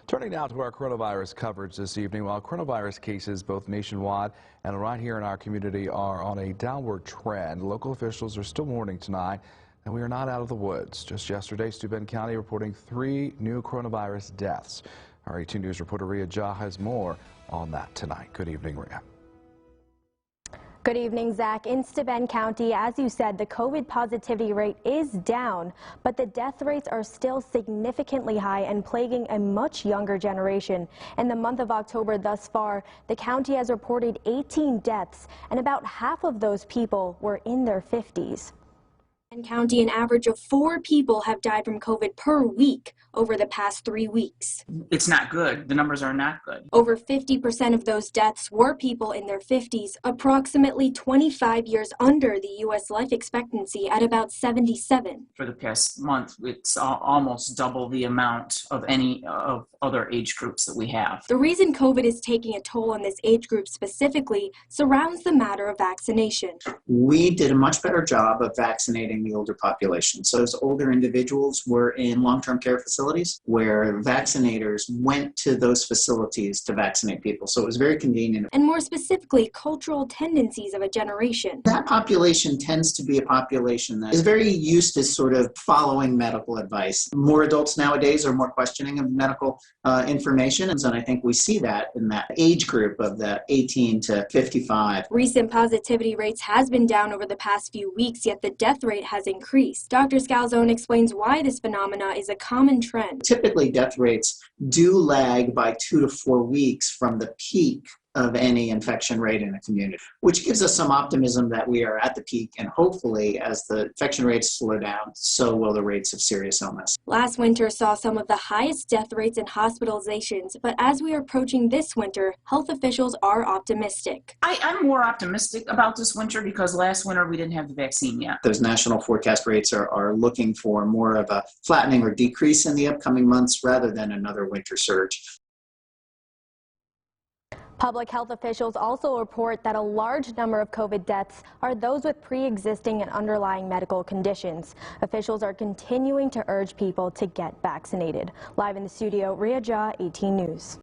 Turning now to our coronavirus coverage this evening. While coronavirus cases both nationwide and right here in our community are on a downward trend, local officials are still warning tonight that we are not out of the woods. Just yesterday, Steuben County reporting 3 new coronavirus deaths. Our 18 News reporter Ria Jha has more on that tonight. Good evening, Ria. Good evening, Zach. In Steuben County, as you said, the COVID positivity rate is down, but the death rates are still significantly high and plaguing a much younger generation. In the month of October thus far, the county has reported 18 deaths, and about half of those people were in their 50s. In County, an average of 4 people have died from COVID per week over the past 3 weeks. It's not good. The numbers are not good. Over 50% of those deaths were people in their 50s, approximately 25 years under the U.S. life expectancy at about 77. For the past month, it's almost double the amount of any of other age groups that we have. The reason COVID is taking a toll on this age group specifically surrounds the matter of vaccination. We did a much better job of vaccinating the older population. So those older individuals were in long-term care facilities where vaccinators went to those facilities to vaccinate people. So it was very convenient. And more specifically, cultural tendencies of a generation. That population tends to be a population that is very used to sort of following medical advice. More adults nowadays are more questioning of medical information. And I think we see that in that age group of the 18 to 55. Recent positivity rates has been down over the past few weeks, yet the death rate has increased. Dr. Scalzone explains why this phenomena is a common trend. Typically, death rates do lag by 2 to 4 weeks from the peak of any infection rate in a community, which gives us some optimism that we are at the peak, and hopefully as the infection rates slow down, so will the rates of serious illness. Last winter saw some of the highest death rates and hospitalizations, but as we are approaching this winter, health officials are optimistic. I'm more optimistic about this winter because last winter we didn't have the vaccine yet. Those national forecast rates are looking for more of a flattening or decrease in the upcoming months rather than another winter surge. Public health officials also report that a large number of COVID deaths are those with pre-existing and underlying medical conditions. Officials are continuing to urge people to get vaccinated. Live in the studio, Ria Jha, 18 News.